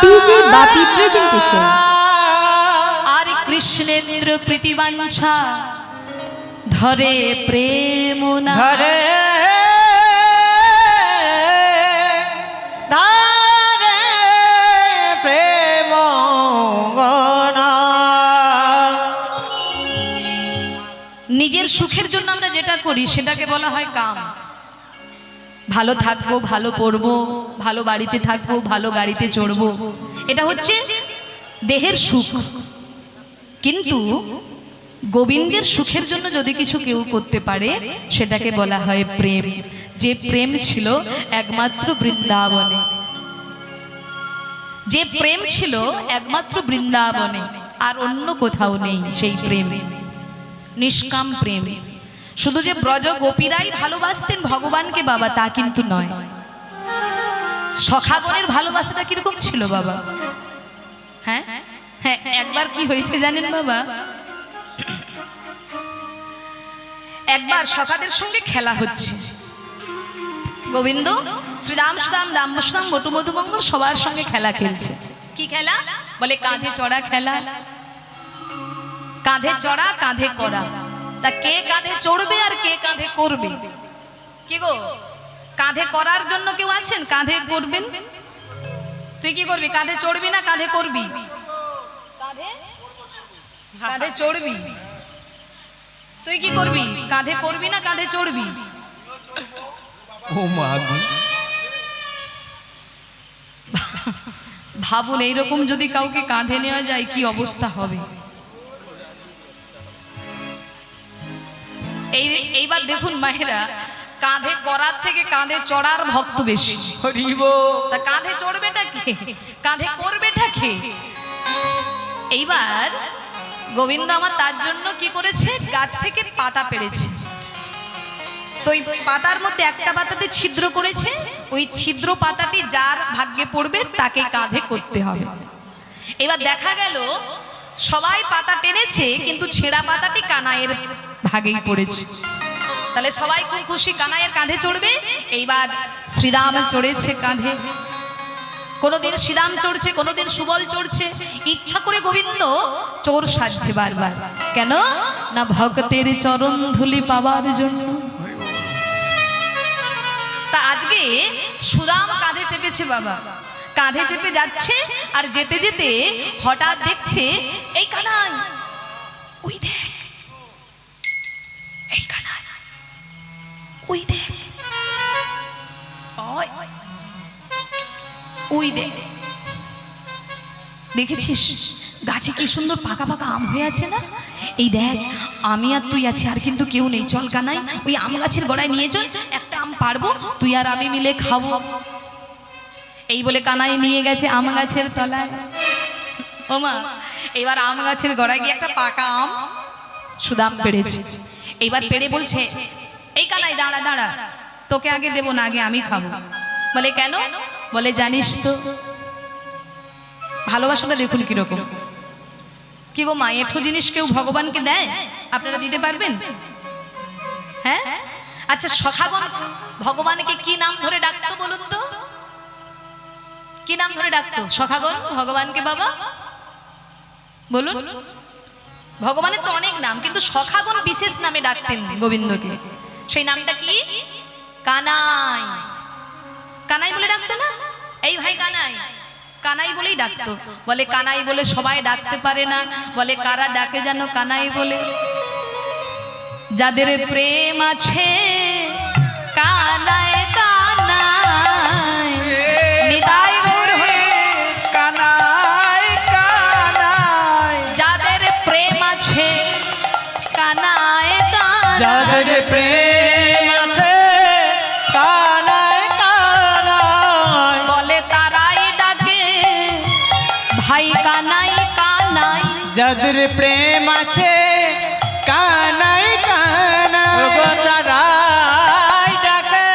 DJ বাপি presentation. আর কৃষ্ণেন্দ্র প্রীতিবাঞ্ছা ধরে প্রেম না ধরে প্রেম নিজের সুখের জন্য আমরা যেটা করি সেটাকে বলা হয় কাম। ভালো থাকবো, ভালো পড়বো, ভালো বাড়িতে থাকবো, ভালো গাড়িতে চড়বো, এটা হচ্ছে দেহের সুখ। কিন্তু গোবিন্দের সুখের জন্য যদি কিছু কেউ করতে পারে সেটাকে বলা হয় প্রেম। যে প্রেম ছিল একমাত্র বৃন্দাবনে, যে প্রেম ছিল একমাত্র বৃন্দাবনে, আর অন্য কোথাও নেই সেই প্রেম, নিষ্কাম প্রেম। শুধু যে ব্রজ গোপীরাই ভালোবাসতেন ভগবানকে বাবা তা কিন্তু নয়। সখাগণের ভালোবাসাটা কিরকম ছিল বাবা? হ্যাঁ হ্যাঁ, একবার কি হয়েছে জানেন বাবা? একবার সখাদের সঙ্গে খেলা হচ্ছে। গোবিন্দ শ্রীরাম সুদাম রাম সুদাম বটু মধুমঙ্গল সবার সঙ্গে খেলা খেলছে। কি খেলা? বলে কাঁধে চড়া খেলা। কাঁধে চড়া কাঁধে করা। তা কে কাঁধে চড়বে আর কে কাঁধে করবে? কি গো, কাঁধে করার জন্য কেউ আছেন? কাঁধে করবেন? তুই কি করবি? কাঁধে চড়বি না কাঁধে করবি? কাঁধে চড়বি। তুই কি করবি? কাঁধে করবি না কাঁধে চড়বি? ও মা গো, ভাবুন এইরকম যদি কাউকে কাঁধে নেওয়া যায় কি অবস্থা হবে। এইবার দেখুন মায়েরা, কাঁধে করার থেকে কাঁধে চড়ার ভক্ত বেশি। তা কাঁধে চড়বেটা কে? কাঁধে করবেটা কে? এইবার গোবিন্দ আমার তার জন্য কি করেছে? গাছ থেকে পাতা পেড়েছে। তো ওই পাতার মধ্যে একটা পাতাতে ছিদ্র করেছে। ওই ছিদ্র পাতাটি যার ভাগ্যে পড়বে তাকে কাঁধে করতে হবে। এবার দেখা গেল সবাই পাতা টেনেছে কিন্তু ছেঁড়া পাতাটি কানাইয়ের ভাগেই পড়েছে। তাহলে সবাই খুব খুশি, কানাইয়ের কাঁধে চড়বে। এইবার শ্রীরাম চড়েছে কাঁধে, কোনোদিন শ্রীরাম চড়ছে, কোনোদিন সুবল চড়ছে। ইচ্ছা করে গোবিন্দ চোর সাজছে বারবার। কেন না? ভক্তের চরণ ধুলি পাবার জন্য। তা আজকে সুদাম কাঁধে চেপেছে বাবা, কাঁধে চেপে যাচ্ছে। আর যেতে যেতে হঠাৎ দেখছে এই কানাই, ওই দেখ, এই কানাই, ওই দেখ, ওই দেখ, দেখেছিস গাছে কি সুন্দর পাকা পাকা আম হয়ে আছে না? এই দেখ, আমি আর তুই আছি, আর কিন্তু কেউ নেই। চল কানাই, ওই আম গাছের গোড়ায় নিয়ে চল, একটা আম পারবো, তুই আর আমি মিলে খাবো। এই বলে কানাই নিয়ে গেছে আম গাছের তলায়। ওমা, এবার আম গাছের গোড়ায় গিয়ে একটা পাকা আম সুদাম পেড়েছে। এইবার পেড়ে বলছে, এই কানাই দাঁড়া দাঁড়া, তোকে আগে দেবো না, আগে আমি খাবো। বলে কেন? বলে জানিস তো ভালোবাসাটা দেখুন কিরকম। কি গো মা, এঠো জিনিস কেউ ভগবানকে দেয়? আপনারা দিতে পারবেন? হ্যাঁ, আচ্ছা সখাগণ ভগবানকে কি নাম ধরে ডাকতো বলুন তো? কি নাম ধরে ডাকতো সখাগণ ভগবানকে বাবা? বলুন। ভগবানের তো অনেক নাম, কিন্তু সখাগণ বিশেষ নামে ডাকতেন গোবিন্দকে। সেই নামটা কি? কানাই। কানাই বলে ডাকতো না? এই ভাই কানাই, কানাই বলেই ডাকতো। বলে কানাই বলে সবাই ডাকতে পারে না। বলে কারা ডাকে জানো কানাই বলে? যাদের প্রেম আছে কানাই কানাই, নিতাই গৌর হরে কানাই কানাই, যাদের প্রেম আছে কানাই কানাই, যাদের প্রেম আছে কানাই কানাই, বলে তারাই ডাকে ভাই কানাই কানাই। যাদের প্রেম আছে কানাই কানাই, তারাই ডাকে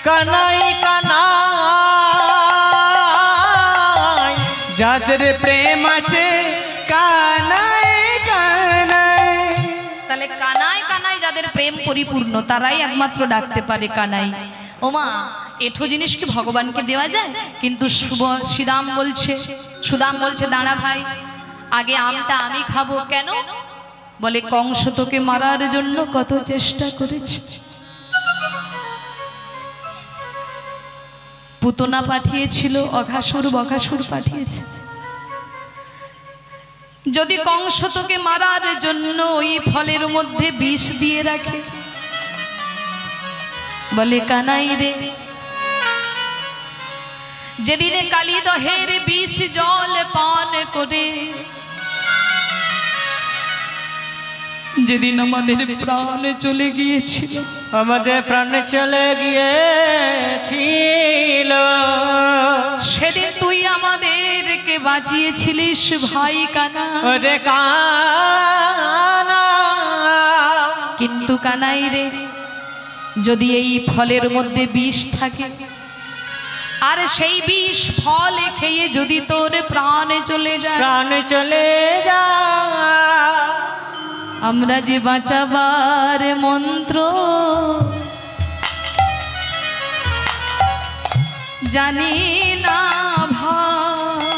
কানাই কানাই, যাদের প্রেম আছে কানাই কানাই। কানাই কানাই যাদের প্রেম পরিপূর্ণ তারাই একমাত্র ডাকতে পারে কানাই। ওমা এঠো জিনিস কি ভগবানকে দেওয়া যায়? কিন্তু সুদাম বলছে দাঁড়া ভাই, আগে আমটা আমি খাবো। কেন? বলে কংস তোকে মারার জন্য কত চেষ্টা করেছে, পুতনা পাঠিয়েছিল, অঘাসুর বঘাসুর পাঠিয়েছে। যদি কংস তোকে মারার জন্য ওই ফলের মধ্যে বিষ দিয়ে রাখে, বলে কানাই রে, যেদিনে কালিদহের বিষ জল পান করে, যেদিন আমাদের প্রাণ চলে গিয়েছিল, আমাদের প্রাণ চলে গিয়েছিল, সেদিন তুই আমাদেরকে বাঁচিয়েছিলিস ভাই কানা। ওরে কানা, কিন্তু কানাই রে, যদি এই ফলের মধ্যে বিষ থাকে আর সেই বিষ ফল খেয়ে যদি তোর প্রাণ চলে যায়, প্রাণ চলে যা, আমরা যে বাঁচাবার মন্ত্র জানি না ভাই,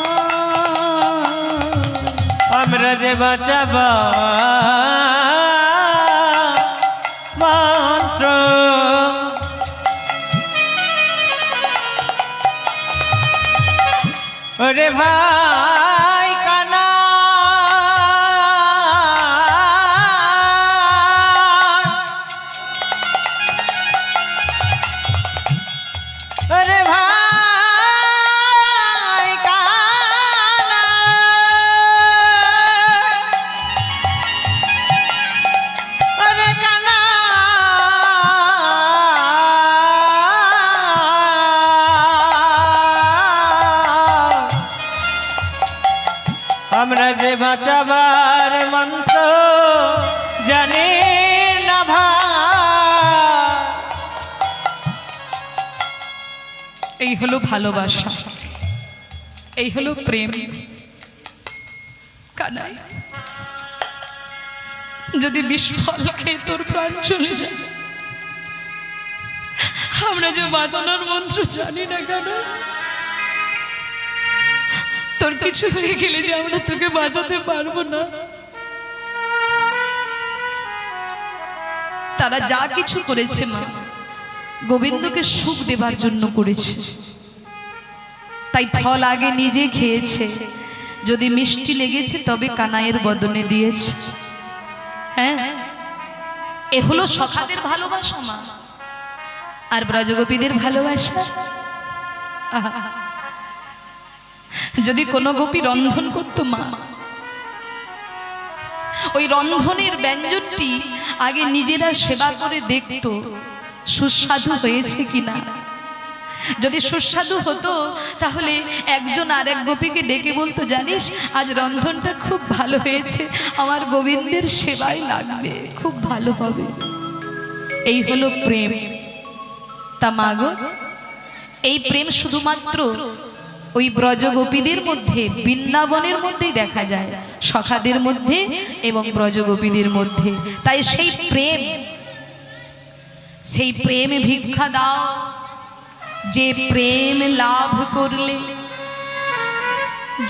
আমরা যে বাঁচাবা মন্ত্র ওরে ভাই কানা, ওরে ভাই কানা, ওরে কানা, আমরা যে বাঁচাবার মন্ত্র জানি না ভাই। এই হলো ভালোবাসা, এই হলো প্রেম। কানাই, যদি বিষ ফল খেয়ে তোর প্রাণ চলে যায়, আমরা যে বাঁচানোর মন্ত্র জানি না কেন, তোর কিছু হয়ে গেলে যে আমরা তোকে বাঁচাতে পারবো না। তারা যা কিছু করেছে মা, গোবিন্দকে সুখ দেবার জন্য করেছে, তাই ফল আগে নিজে খেয়েছে, যদি মিষ্টি লেগেছে তবে কানাইয়ের বদনে দিয়েছে। হ্যাঁ, এ হলো সখাদের ভালোবাসা মা, আর ব্রজগোপীদের ভালোবাসা। আহা, যদি কোনো গোপী রন্ধন করতো মা, ওই রন্ধনের ব্যঞ্জনটি আগে নিজেরা সেবা করে দেখতো সুস্বাদু হয়েছে কিনা। যদি সুস্বাদু হতো তাহলে একজন আরেক গোপীকে ডেকে বলতো, জানিস আজ রন্ধনটা খুব ভালো হয়েছে, আমার গোবিন্দের সেবায় লাগবে, খুব ভালো হবে। এই হলো প্রেম। তা মাগো, এই প্রেম শুধুমাত্র ওই ব্রজগোপীদের মধ্যে, বৃন্দাবনের মধ্যেই দেখা যায়, সখাদের মধ্যে এবং ব্রজগোপীদের মধ্যে। তাই সেই প্রেম ভিক্ষা দাও, যে প্রেম লাভ করলে,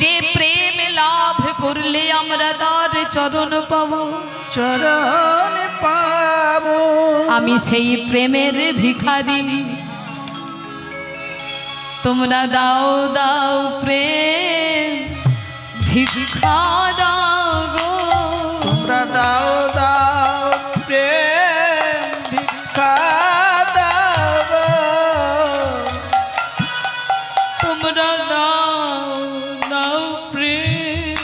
যে প্রেম লাভ করলে আমরা তার চরণ পাবো, চরণ পাবো। আমি সেই প্রেমের ভিখারি, তোমরা দাও দাও প্রেম ভিক্ষা দাও গো, তোমরা দাও দাও প্রেম ভিক্ষা দাও গো, তোমরা দাও দাও প্রেম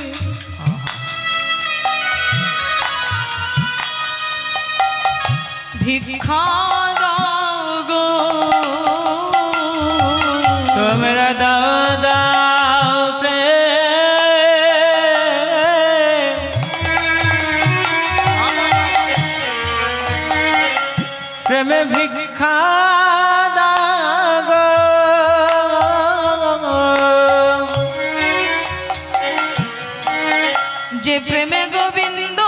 ভিক্ষা দাও গো, তোমরা দাও দাও প্রেম ভিক্ষা দাও গো, যে প্রেমে গোবিন্দ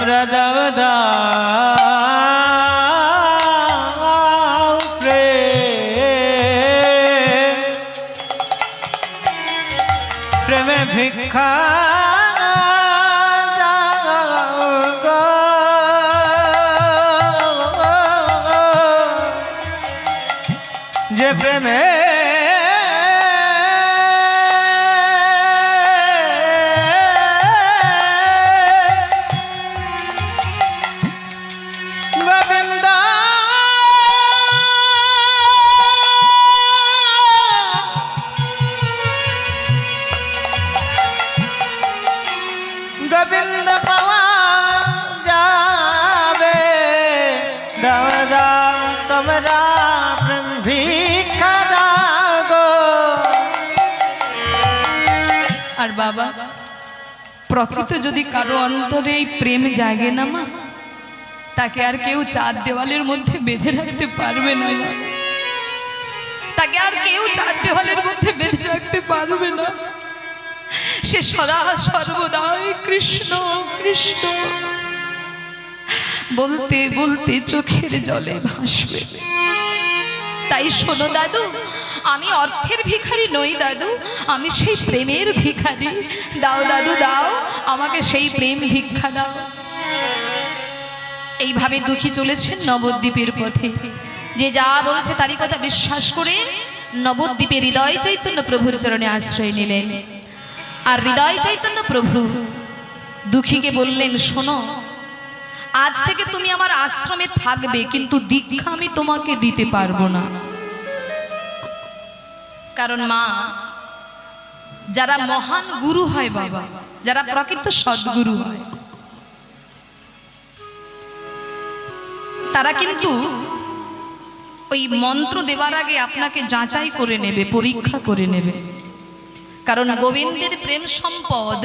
তোমরা দাও দাও প্রেমে ভিক্ষা দাও গো। যে প্রেমে গোবিন্দ গোবিন্দ পাওয়া যাবে দাও দাও তোমরা প্রেম ভিক্ষা দাও গো। আর বাবা, প্রকৃত যদি কারো অন্তরে এই প্রেম জাগে না মা, তাকে আর কেউ চার দেওয়ালের মধ্যে বেঁধে রাখতে পারবে না মা। তাকে আর কেউ চার দেওয়ালের মধ্যে বেঁধে রাখতে পারবে না। সে সদা সর্বদাই কৃষ্ণ কৃষ্ণ বলতে বলতে চোখের জলে ভাসবে। তাই শোনো দাদু, আমি অর্থের ভিখারি নই দাদু, আমি সেই প্রেমের ভিখারি। দাও দাদু দাও, আমাকে সেই প্রেম ভিক্ষা দাও। এইভাবে দুঃখী চলেছেন নবদ্বীপের পথে। যে যা বলছে তারই কথা বিশ্বাস করে নবদ্বীপে হৃদয় চৈতন্য প্রভুর চরণে আশ্রয় নিলেন। আর হৃদয় চৈতন্য প্রভু দুঃখীকে বললেন, শোনো, আজ থেকে তুমি আমার আশ্রমে থাকবে, কিন্তু দীক্ষা আমি তোমাকে দিতে পারবো না। কারণ মা, যারা মহান গুরু হয় বাবা, যারা প্রকৃত সদ্গুরু হয়, তারা কিন্তু ওই মন্ত্র দেওয়ার আগে আপনাকে যাচাই করে নেবে, পরীক্ষা করে নেবে। কারণ গোবিন্দের প্রেম সম্পদ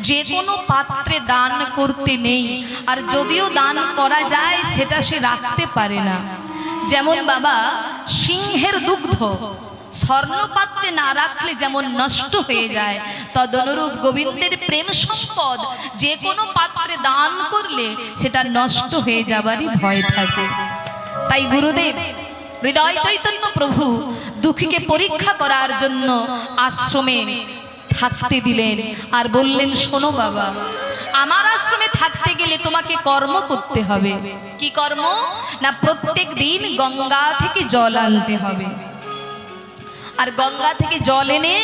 যে কোনো পাত্রে দান করতে নেই, আর যদিও দান করা যায় সেটা সে রাখতে পারে না। যেমন বাবা, সিংহের দুগ্ধ স্বর্ণপাত্রে না রাখলে যেমন নষ্ট হয়ে যায়, তদনুরূপ গোবিন্দের প্রেম সম্পদ যে কোনো পাত্রে দান করলে সেটা নষ্ট হয়ে যাবারই ভয় থাকে। তাই গুরুদেব হৃদয় চৈতন্য প্রভু দুঃখীকে পরীক্ষা করার জন্য আশ্রমে থাকতে দিলেন। আর বললেন, শোনো বাবা, আমার আশ্রমে থাকতে গেলে তোমাকে কর্ম করতে হবে। কি কর্ম? না প্রত্যেক দিন গঙ্গা থেকে জল আনতে হবে। আর গঙ্গা থেকে জল এনে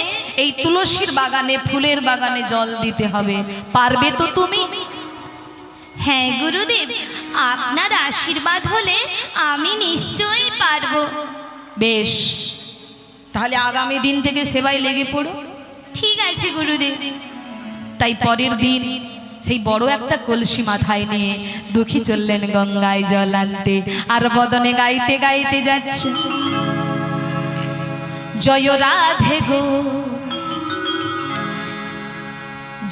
এই তুলসীর বাগানে, ফুলের বাগানে জল দিতে হবে। পারবে তো তুমি? হ্যাঁ গুরুদেব, আপনার আশীর্বাদ হলে আমি নিশ্চয়ই পারবো। বেশ, তাহলে আগামী দিন থেকে সেবায় লেগে পড়ো। ঠিক আছে গুরুদেব। তাই পরের দিন সেই বড় একটা কলসি মাথায় নিয়ে দুঃখী চললেন গঙ্গায় জল আনতে। আর বদনে গাইতে গাইতে যাচ্ছে, জয় রাধে গো,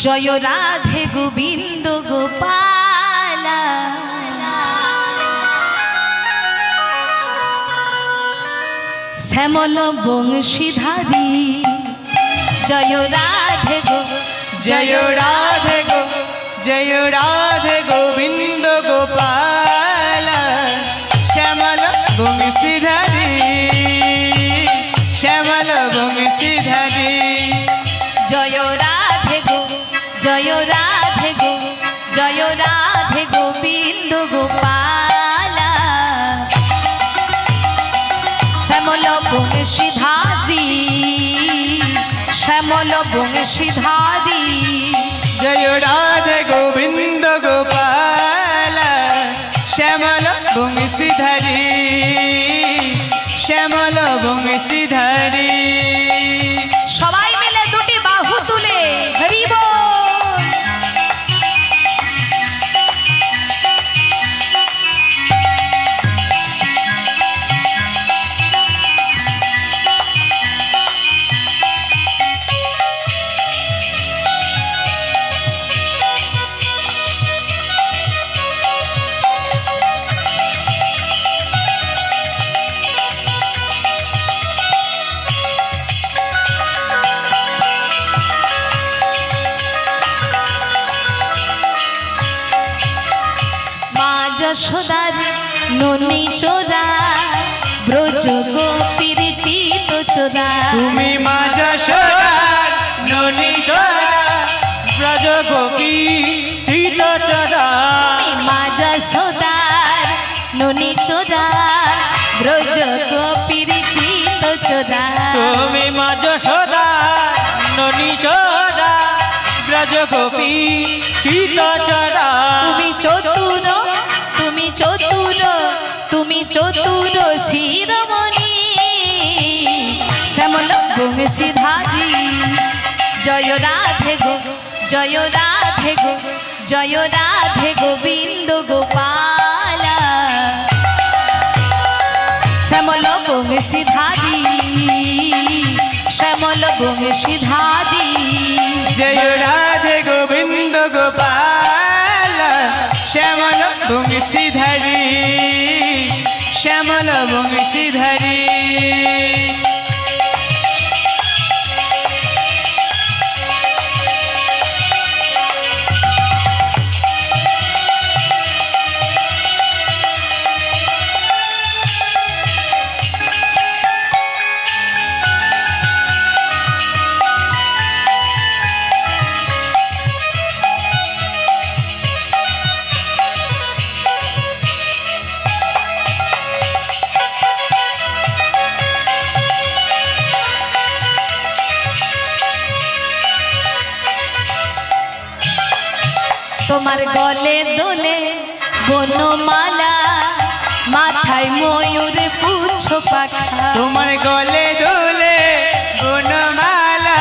জয় রাধে গোবিন্দ গোপালা, শ্যামল বংশীধারী। জয় রাধে গো, জয় রাধে গো, জয় রাধে গোবিন্দ গোপাল, শ্যামল বংশীধারী, শ্যামল বংশীধারী। জয় রাধে গো, জয় রাধে গো, জয় রাধে গোবিন্দ গোপালা, শ্যামল বংশীধারী, শ্যামল বংশীধারী। জয় রাধে গোবিন্দ গোপাল, শ্যামল বংশীধারী, শ্যামল বংশীধারী। সবাই মিলে দুটি বাহু তুলে হরি বল। যশোদার ননি চোরা ব্রজ গোপীর চিত চোরা তুমি মা যশোদার ননি চোরা ব্রজ গোপী চিত চোরা তুমি মা যশোদার ননি চোরা ব্রজ গোপীর চিত চোরা তুমি মা যশোদার ননি চোরা ব্রজ গোপী চিত চোরা তুমি চতুর তুমি চতুর তুমি চতুর শিরোমণি শ্যামল বংশীধারী জয় রাধে গো জয় রাধে গো জয় রাধে গোবিন্দ গোপালা শ্যামল বংশীধারী শ্যামল বংশীধারী জয় রাধে গোবিন্দ গোপাল শ্যামল বংশীধারী শ্যামল বংশীধারী তোমার গলে দোলে বনমালা মাথায় ময়ূর পুচ্ছ পাখা তোমার গলে দোলে বনমালা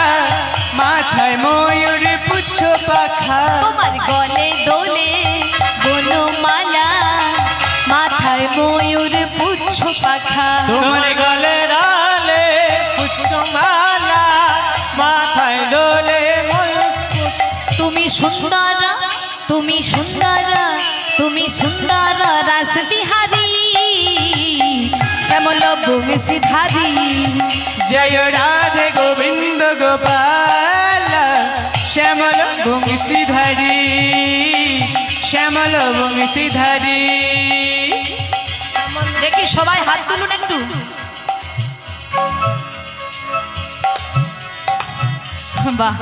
মাথায় ময়ূর পুচ্ছ পাখা তোমার গলে দোলে বনমালা মাথায় ময়ূর পুচ্ছ পাখা তোমার গলে ডালে পুষ্পমালা মাথায় দোলে তুমি সুন্দর তুমি সুন্দর তুমি সুন্দর রাস বিহারী শ্যামল বংশীধারী জয় রাধে গোবিন্দ গোপাল শ্যামল বংশীধারী শ্যামল বংশীধারী দেখি সবাই হাত তুলুন একটু। বাহ,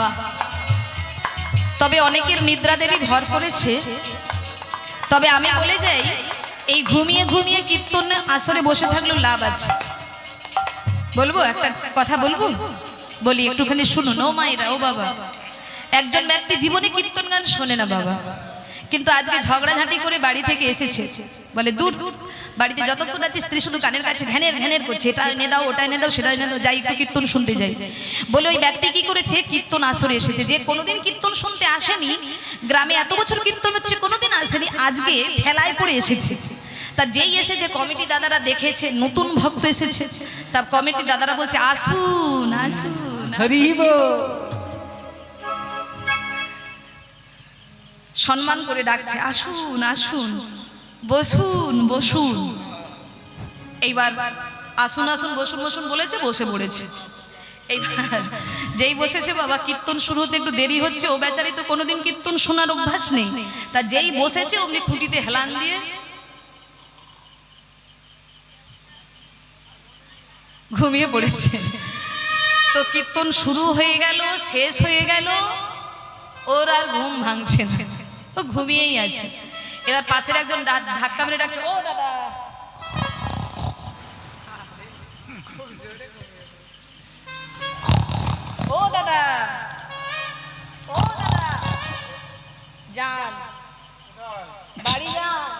তবে অনেকের নিদ্রা দেবী ভর করেছে। তবে আমি বলে যাই, এই ঘুমিয়ে ঘুমিয়ে কীর্তন আসরে বসে থাকলেও লাভ আছে। বলবো একটা কথা বলবো, বলি একটুখানি শুনুন। ও মায়েরা, ও বাবা, একজন ব্যক্তি জীবনে কীর্তন গান শোনে না বাবা, কিন্তু আজকে ঝগড়াঝাঁটি করে বাড়ি থেকে এসেছে। বলে দূর দূর, বাড়িতে যতক্ষণ আছে স্ত্রী শুধু কানের কাছে ঘ্যানের ঘ্যানের করছে, এটা এনে দাও, ওটা এনে দাও, সেটা এনে দাও, যাই একটু কীর্তন শুনতে যাই। বলে ওই ব্যক্তি কি করেছে, কীর্তন আসরে এসেছে। যে কোনোদিন কীর্তন শুনতে আসেনি, গ্রামে এত বছর কীর্তন হচ্ছে কোনোদিন আসেনি, আজকে ঠেলায় পড়ে এসেছে। তা যেই এসেছে কমিটি দাদারা দেখেছে নতুন ভক্ত এসেছে, তা কমিটি দাদারা বলছে আসুন আসুন। সম্মান করে ডাকছে, আসুন আসুন, বসুন বসুন। এইবার আসুন আসুন বসুন বসুন বলেছে, বসে পড়েছে। এইবার যেই বসেছে বাবা, কীর্তন শুরু হতে একটু দেরি হচ্ছে, ও বেচারি তো কোনোদিন কীর্তন শোনার অভ্যাস নেই। তা যেই বসেছে অমনি খুঁটিতে হেলান দিয়ে ঘুমিয়ে পড়েছে। তো কীর্তন শুরু হয়ে গেল, শেষ হয়ে গেল, ওর আর ঘুম ভাঙছে না, ও ঘুমিয়েই আছে। এবার পাশের একজন ধাক্কা মেরে ডাকছে, ও দাদা, ও দাদা, ও দাদা, যান বাড়ি যান।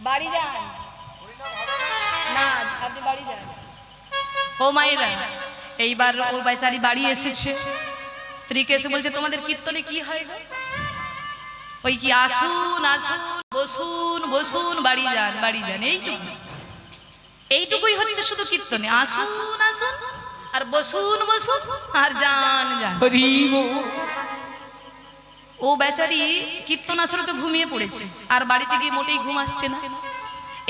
বাড়ি যান না, আপনি বাড়ি যান। ও মায়েরা, এইবার ও বেচারি বাড়ি এসেছে, স্ত্রীকে এসে বলছে তোমাদের কীর্তনে কি হয় গো? ওই কি আসুন আসুন, বসুন বসুন, বাড়ি যান বাড়ি যান, এইটুকু, এইটুকুই হচ্ছে শুধু কীর্তনে। আসুন আসুন আর বসুন বসুন আর যান যান। ও বেচারি কীর্তন আসরে তো ঘুমিয়ে পড়েছে, আর বাড়িতে গিয়ে মোটেই ঘুম আসছে না।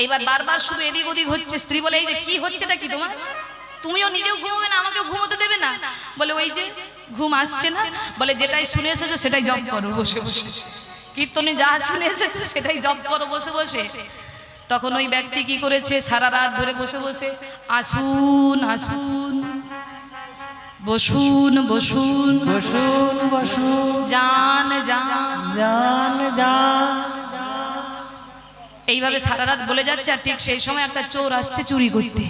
এবার বারবার শুধু এদিক ওদিক হচ্ছে। স্ত্রী বলে, এই যে কি হচ্ছেটা কি তোমার? তুমিও নিজেও ঘুমাবে না, আমাকেও ঘুমোতে দেবে না। বলে ওই যে ঘুম আসছে না, বলে যেটাই শুনে এসেছো সেটাই জপ করো বসে বসে, কীর্তনে যা শুনে এসেছো সেটাই জপ করো বসে বসে। তখন ওই ব্যক্তি কি করেছে, সারা রাত ধরে বসে বসে আসুন আসুন, বসুন বসুন, বসুন বসুন, যান যান, জান জান, এইভাবে সারা রাত বলে যাচ্ছে। আর ঠিক সেই সময় একটা চোর আসছে চুরি করতে।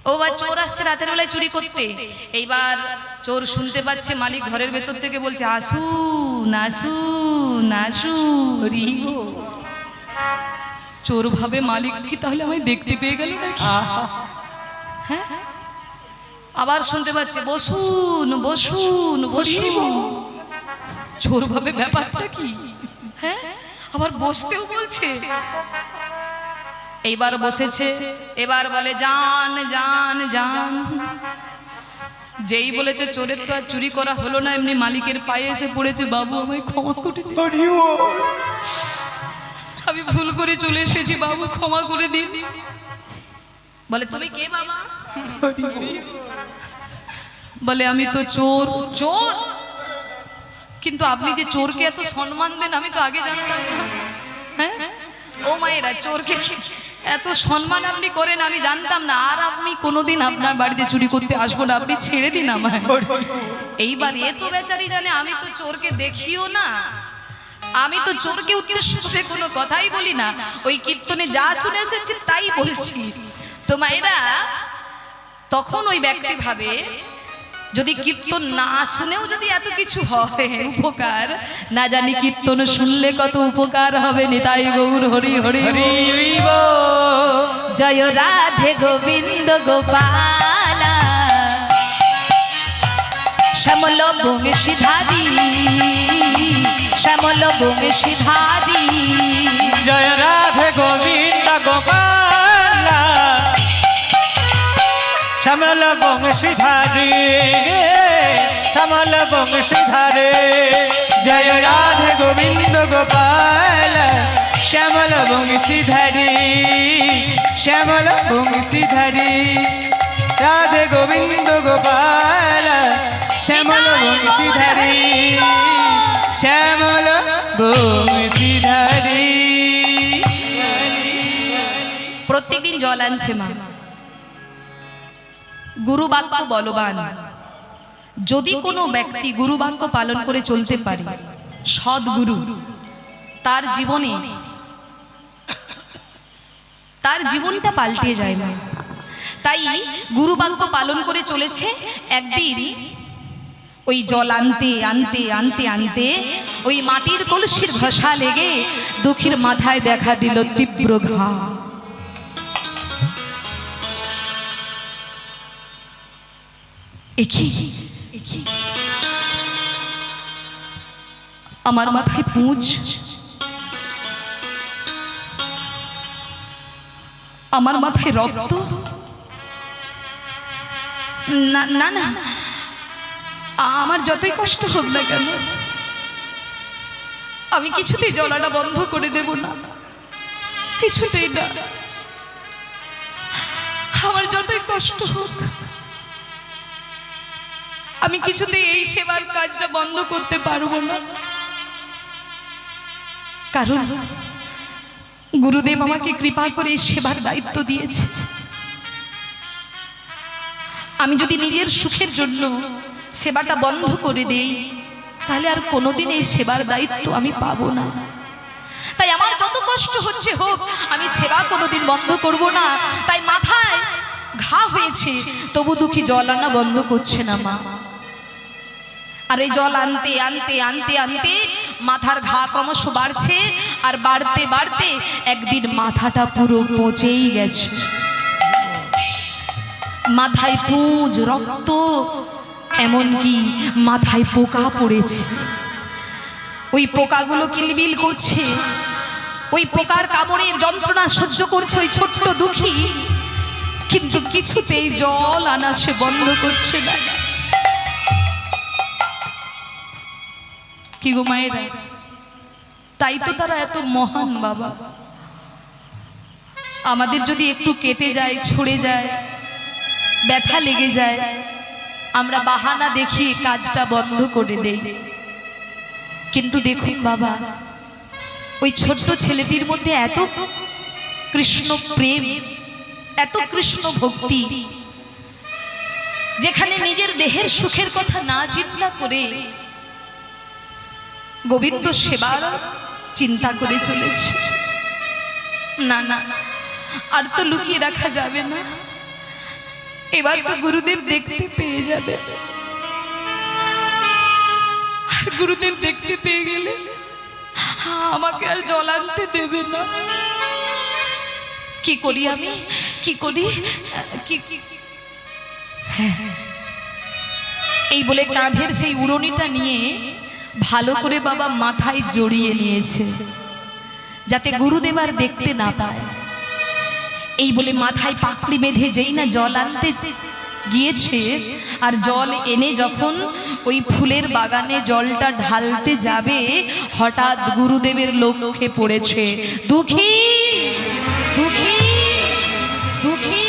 ও বা চোর আসছে রাতের বেলায় চুরি করতে। এইবার চোর শুনতে পাচ্ছে মালিক ঘরের ভেতর থেকে বলছে আসুন আসুন আসুন। চোর ভাবে মালিক কি তাহলে আমায় দেখতে পেয়ে গেল নাকি? হ্যাঁ, আবার শুনতে পাচ্ছে বসুন বসুন বসুন। চোর ভাবে ব্যাপারটা কি, হ্যাঁ, আবার বসতেও বলছে। এইবার বসেছে, এবার বলে যান যান যান। যেই বলেছে চোরের তো আর চুরি করা হলো না, এমনি মালিকের পায়ে এসে পড়েছে, বাবু আমায় ক্ষমা করে দিন, আমি ভুল করে চলে এসেছি, বাবু ক্ষমা করে দিন। বলে তুমি কে বাবা? বলে আমি তো চোর। চোর? কিন্তু আপনি যে চোরকে এত সম্মান দেন আমি তো আগে জানতাম না। হ্যাঁ, ও মায়েরা, চোরকে এত সম্মান আপনি করেন আমি জানতাম না। আর আপনি কোনোদিন আপনার বাড়িতে চুরি করতে আসবো না, আপনি ছেড়ে দিন আমায়। এইবার এ তো বেচারি জানে আমি তো চোরকে দেখিও না, আমি তো চোরকে উদ্দেশ্য করে কোনো কথাই বলি না, ওই কীর্তনে যা শুনে এসেছি তাই বলছি। তো মায়েরা, তখন ওই ব্যক্তি ভাবে যদি কীর্তন না শুনেও যদি এত কিছু হয় উপকার, না জানি কীর্তন শুনলে কত উপকার হবে। নিতাই গৌর হরি হরি জয় রাধে গোবিন্দ গোপালা শ্যামল বংশীধারী শ্যামল বংশীধারী জয় রাধে গোবিন্দ গোপালা শ্যামল বংশীধারী শ্যামল বংশীধারী। জয় রাধে গোবিন্দ গোপাল শ্যামল বংশীধারী শ্যামল বংশীধারী। রাধে গোবিন্দ গোপাল শ্যামল বংশীধারী শ্যামল বংশীধারী। প্রত্যেকদিন জল আনছে মা। গুরু বাক্য বলবান। যদি কোনো ব্যক্তি গুরু বাক্য পালন করে চলতে পারে, সদ্গুরু, তার জীবনে তার জীবনটা পাল্টে যায় না। তাই গুরু বাক্য পালন করে চলেছে। একদিন ওই জল আনতে আনতে আনতে আনতে ওই মাটির কলসির ঘষা লেগে দুঃখীর মাথায় দেখা দিল তীব্র ঘা। আমার মাথায় পুঁজ, আমার মাথায় রক্ত। না না না, আমার যতই কষ্ট হোক না কেন আমি কিছুতেই জ্বলাটা বন্ধ করে দেব না, কিছুতেই না। আমার যতই কষ্ট হোক আমি কিছুতেই এই সেবার কাজটা বন্ধ করতে পারবো না। কারণ গুরুদেব আমাকে কৃপা করে এই সেবার দায়িত্ব দিয়েছে। আমি যদি নিজের সুখের জন্য সেবাটা বন্ধ করে দেই তাহলে আর কোনোদিন এই সেবার দায়িত্ব আমি পাবো না। তাই আমার যত কষ্ট হচ্ছে হোক, আমি সেবা কোনোদিন বন্ধ করব না। তাই মাথায় ঘা হয়েছে, তবু দুঃখী জল আনা বন্ধ করছে না মা। আর এই জল আনতে আনতে আনতে আনতে মাথার ঘা ক্রমশ বাড়ছে, আর বাড়তে বাড়তে একদিন মাথাটা পুরো পচেই গেছে। মাথায় পুঁজ, রক্ত, এমনকি মাথায় পোকা পড়েছে। ওই পোকাগুলো কিলবিল করছে, ওই পোকার কামড়ের যন্ত্রণা সহ্য করছে ওই ছোট্ট দুঃখী, কিন্তু কিছুতেই জল আনা সে বন্ধ করছে না। কি গো মায়েরা, তাই তো তারা এত মহান বাবা। আমাদের যদি একটু কেটে যায়, ছড়ে যায়, ব্যথা লেগে যায়, আমরা বাহানা দেখিয়ে কাজটা বন্ধ করে দেই। কিন্তু দেখুন বাবা, ওই ছোট্ট ছেলেটির মধ্যে এত কৃষ্ণ প্রেম, এত কৃষ্ণ ভক্তি, যেখানে নিজের দেহের সুখের কথা না চিন্তা করে গোবিন্দ সেবার চিন্তা করে চলেছে। না না, আর তো লুকিয়ে রাখা যাবে না, এবার তো গুরুদেব দেখতে পেয়ে যাবে। আর গুরুদেব দেখতে পেয়ে গেলে আমাকে আর জল আনতে দেবে না। কি করি আমি, কি করি, কি এই বলে কাঁধের সেই উড়নিটা নিয়ে ভালো করে বাবা মাথায় জড়িয়ে নিয়েছে, যাতে গুরুদেব আর দেখতে না পায়। এই বলে মাথায় পাকড়ি বেঁধে যেই না জল আনতে গিয়েছে, আর জল এনে যখন ওই ফুলের বাগানে জলটা ঢালতে যাবে, হঠাৎ গুরুদেবের লক্ষ্যে পড়েছে, দুঃখী দুঃখী দুঃখী,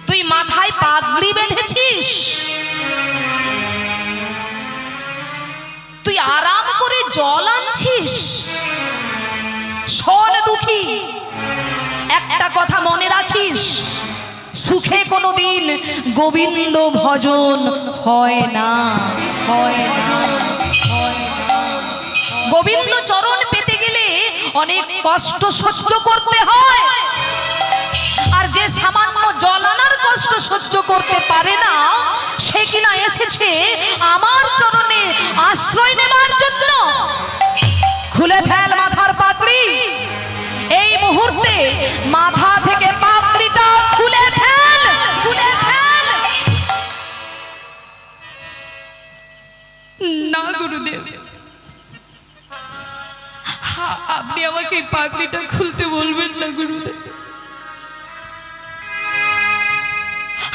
তুই মাথায় পাগড়ি বেঁধেছিস, তুই আরাম করে জল আনছিস। শোন দুঃখী, একটা কথা মনে রাখিস, সুখে কোনোদিন গোবিন্দ ভজন হয় না, হয় না, হয় না। গোবিন্দ চরণ পেতে গেলে অনেক কষ্ট সহ্য করতে হয়, আর যে সামান্য জল আনার কষ্ট সহ্য করতে পারে না, সে কিনা এসেছে আমার চরণে আশ্রয় নেবার জন্য। খুলে ফেল মাথার পাগড়ি, এই মুহূর্তে মাথা থেকে পাগড়িটা খুলে ফেল, খুলে ফেল। না গুরুদেব, আপনি আমাকে এই পাগড়িটা খুলতে বলবেন না গুরুদেব,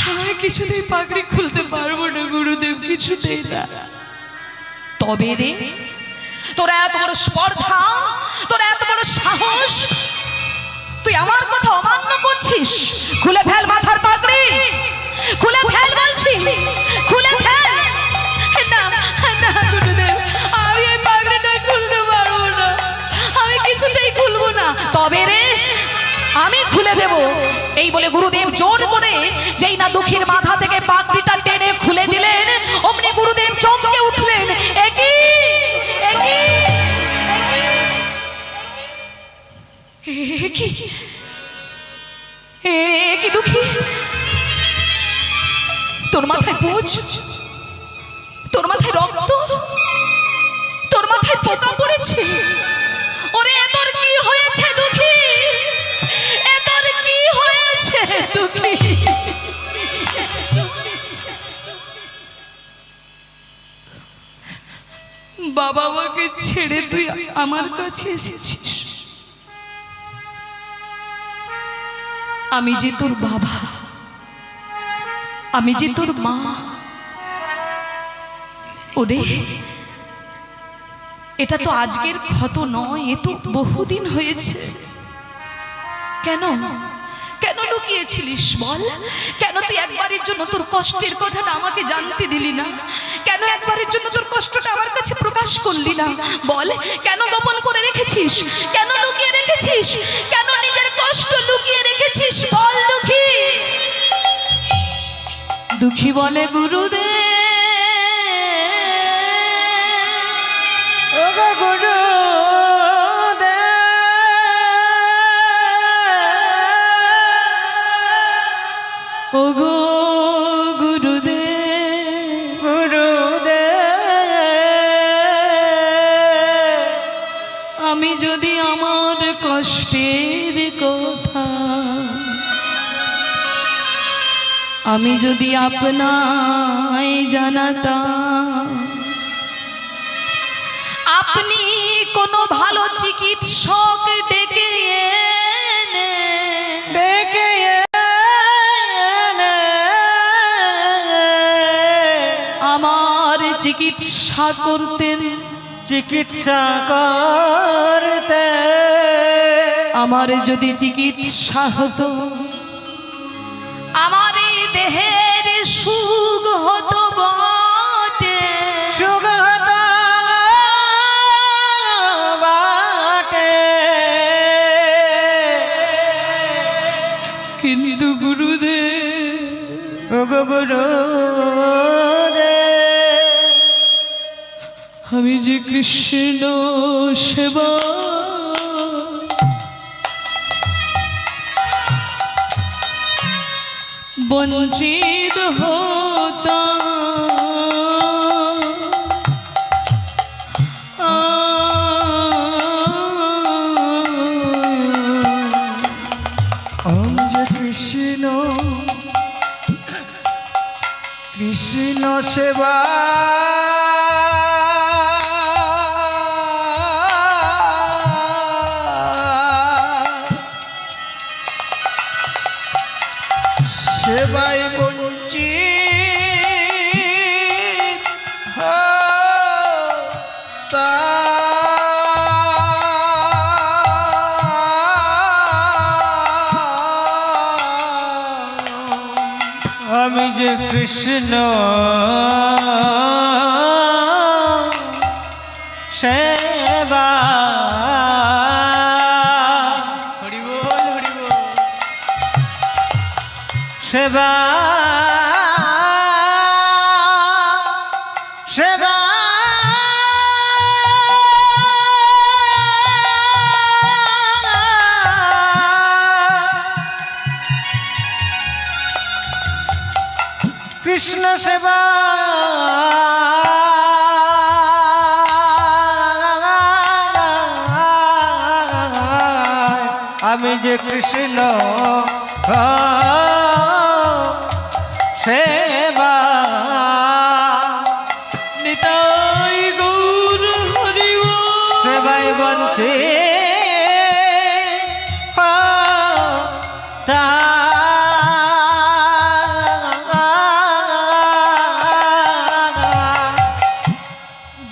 আমি কিছুতেই পাগড়ি খুলতে পারবো না গুরুদেব, কিছুতেই না। তবে রে, তোরা এত বড় স্পর্ধা, তোরা এত বড় সাহস, তুই আমার কথা অমান্য করছিস। খুলে ফেল মাথার পাগড়ি, খুলে ফেল বলছি, খুলে ফেল। না না গুরুদেব, আমি এই পাগড়িটা খুলতে পারবো না, আমি কিছুতেই খুলবো না। তবে রে, আমি খুলে দেব। এই বলে গুরুদেব জোর করে যেই না দুঃখীর মাথা থেকে পাগড়িটা টেনে খুলে দিলেন, অমনি গুরুদেব চমকে উঠলেন। একই কি দুঃখী, তোর মাথায় পুঁজ, তোর মাথায় রক্ত, তোর মাথায় পোকা পড়েছে। ওরে তোর কি হয়েছে দুঃখী, তোর কি হয়েছে দুঃখী? বাবা মাকে ছেড়ে তুই আমার কাছে এসেছিস, আমি যে তোর বাবা, আমি যে তোর মা। ওরে, এটা তো আজকের ক্ষত নয়, এ তো বহুদিন হয়েছে। কেন কেন লুকিয়েছিলিস বল? কেন তুই একবারের জন্য তোর কষ্টের কথাটা আমাকে জানতে দিলি না? কেন একবারের জন্য তোর কষ্টটা আমার কাছে প্রকাশ করলি না বল? কেন গোপন করে রেখেছিস? কেন লুকিয়ে রেখেছিস? কেন নিজের কষ্ট লুকিয়ে রেখেছিস বল দুঃখী? দুঃখী বলে গুরুদেব, ওগো গুরুদেব, আমি যদি আমার কষ্টের কথা, আমি যদি আপনায় জানাতাম, আপনি কোনো ভালো চিকিৎসক ডেকে আমার চিকিৎসা করতেন, চিকিৎসা করতে, আমার যদি চিকিৎসা হতো, আমার এই ঢের সুখ হতো বটে, সুখ হতো বাটে, কিন্তু গুরুদেব গুরুদেব আমি যে কৃষ্ণ সেবা বঞ্চিত হতাম। ওম যে কৃষ্ণ কৃষ্ণ সেবা সেবায় বঞ্চিত আমি যে কৃষ্ণ সেবা হরি বল হরি বল সেবা সেবা কৃষ্ণ সেবা আমি যে কৃষ্ণ সেবা নিতাই গৌর হরি বল। সেবায় বঞ্চে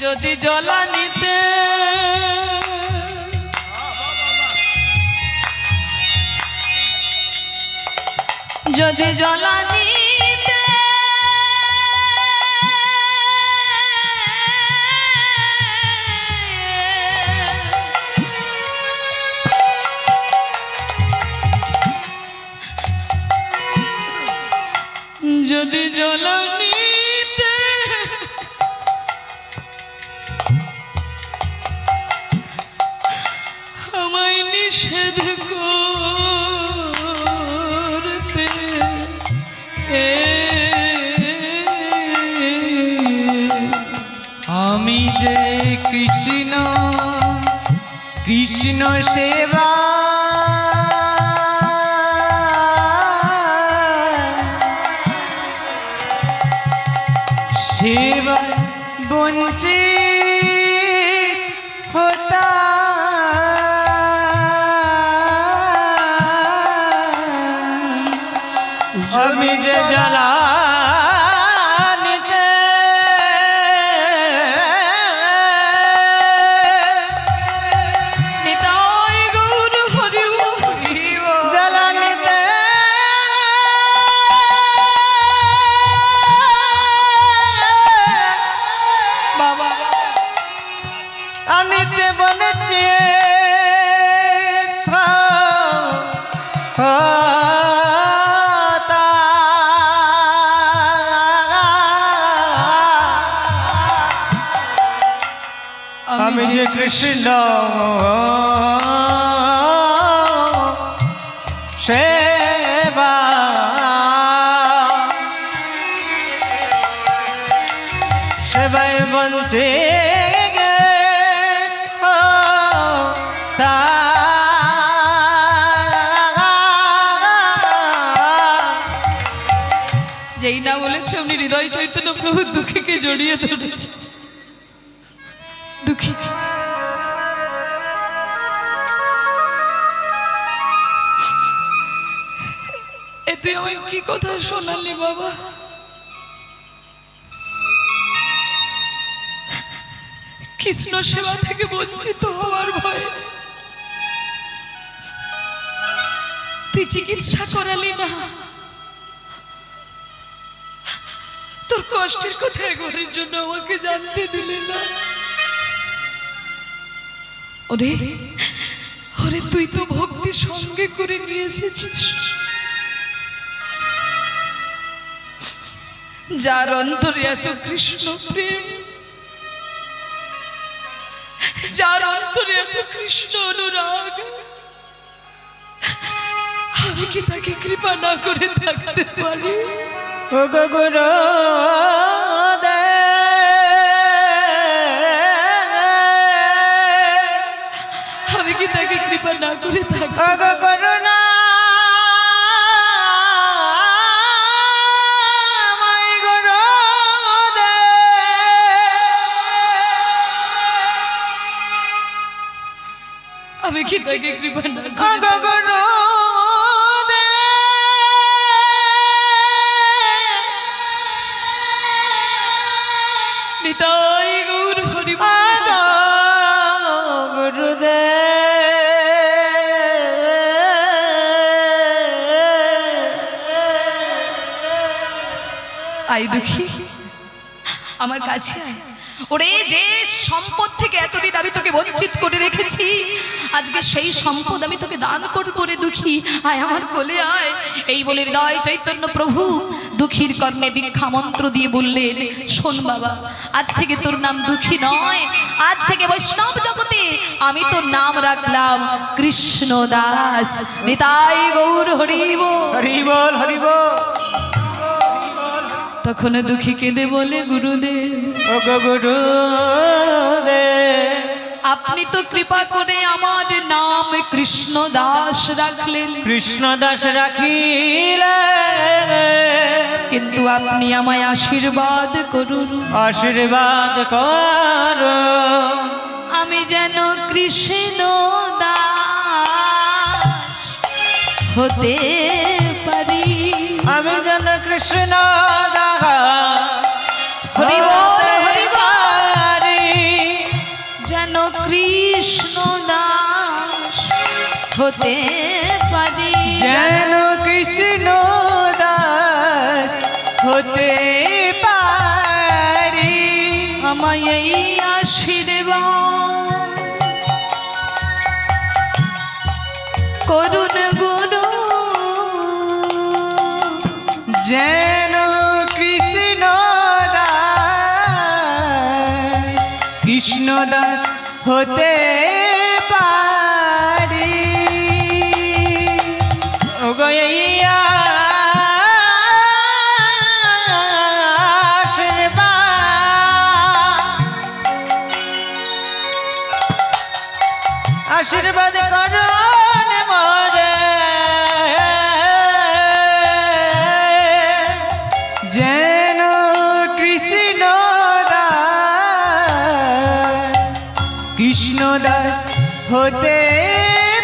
যদি জলানিতে যদি জলানিতে যদি জলানিতে আমায় নিষেধ করতে আমি যে কৃষ্ণ কৃষ্ণ সেবা সেবা বঞ্চিত হতা আমি যে জ্বালানিতে নিতাই গৌর হরি বল। জ্বালানিতে বাবা আনিতে বলেছে আমি যে কৃষ্ণ সেবা সেবায় বঞ্চে যেই না বলেছে উনি হৃদয় চৈতন্য প্রভু দুঃখীকে জড়িয়ে ধরেছে। দুঃখী এ তুই আমায় কি কথা শোনালি বাবা? কৃষ্ণ সেবা থেকে বঞ্চিত হওয়ার ভয়ে তুই চিকিৎসা করালি না, তোর কষ্টের কথা একবারের জন্য আমাকে জানতে দিলে না। ওরে ওরে, তুই তো ভক্তি সঙ্গে করে নিয়ে এসেছিস। যার অন্তরে এত কৃষ্ণ প্রেম, যার অন্তরে এত কৃষ্ণ অনুরাগ, আমি কি তাকে কৃপা না করে থাকতে পারি? ও গো গুরু আমি কি তাকে কৃপা না করে থাকতে? ও গো করুণা আমি কি তাকে কৃপা না ও করে গো গুরু নিতাই গৌর হরি আই দুঃখী, আমার কাছে আয়। ওরে, যে সম্পদ থেকে এতদিন আমি তোকে বঞ্চিত করে রেখেছি, আজকে সেই সম্পদ আমি তোকে দান করবো রে দুঃখী। আয় আমার কোলে আয়। এই বলে হৃদয় চৈতন্য প্রভু দুঃখীর কর্ণে দীক্ষা মন্ত্র দিয়ে বললেন, শোন বাবা, আজ থেকে তোর নাম দুঃখী নয়, আজ থেকে বৈষ্ণব জগতে আমি তোর নাম রাখলাম কৃষ্ণ দাস। নিতাই গৌর হরি বল। হরি বল হরি বল। তখন দুঃখী কেঁদে বলে, গুরুদেব ও গো গুরুদেব, আপনি তো কৃপা করে আমার নাম কৃষ্ণ দাস রাখলেন, কৃষ্ণ দাস রাখিলে, কিন্তু আপনি আমায় আশীর্বাদ করুন, আশীর্বাদ করো, আমি যেন কৃষ্ণ দাস হতে পারি। আমি যেন কৃষ্ণ দাস হরি বল, হরি বল। পারি। যেন কৃষ্ণ দাস হতে পারি, যেন কৃষ্ণ দাস হতে পারি। আমায় এই আশীর্বাদ করুন গুরু। যেন কৃষ্ণ দাস, কৃষ্ণ দাস হতে পারি। ও গো এই আশীর্বাদ করুন মোরে, যেন কৃষ্ণ দাস, কৃষ্ণ দাস হতে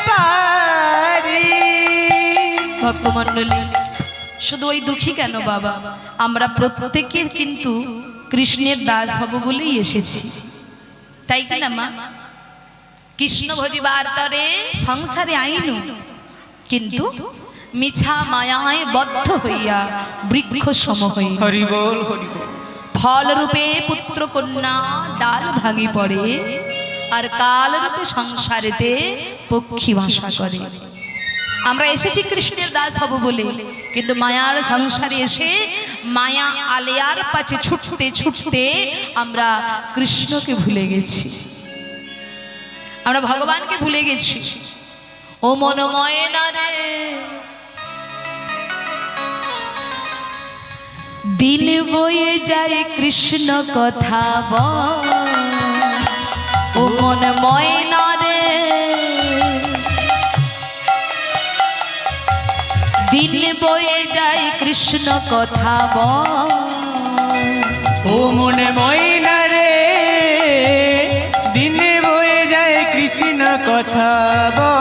পারি। ভক্তমণ্ডলী, শুধু ওই দুঃখী কেন বাবা, আমরা প্রত্যেকে কিন্তু কৃষ্ণের দাস হব বলেই এসেছি, তাই কিনা মা? কৃষ্ণ ভজিবার তরে সংসারে আইনু, কিন্তু মিছা মায়ায় বদ্ধ হইয়া বৃক্ষ সম হইল। হরি বল হরি বল। ফল রূপে পুত্র কন্যা ডাল ভাঙি পড়ে, আর কাল রূপে সংসারেতে পক্ষী ভাষা করে। আমরা এসেছি কৃষ্ণের দাস হব বলে, কিন্তু মায়ার সংসারে এসে মায়া আলেয়ার পাছে ছুটতে ছুটতে আমরা কৃষ্ণকে ভুলে গেছি, আমরা ভগবানকে ভুলে গেছি। ও মনময় না রে, দিন বয়ে যায় কৃষ্ণ কথা বল। ও মনময় না রে, দিন বয়ে যায় কৃষ্ণ কথা বল। ও মনে ময়না রে, দিনে বয়ে যায় কৃষ্ণ কথা বল।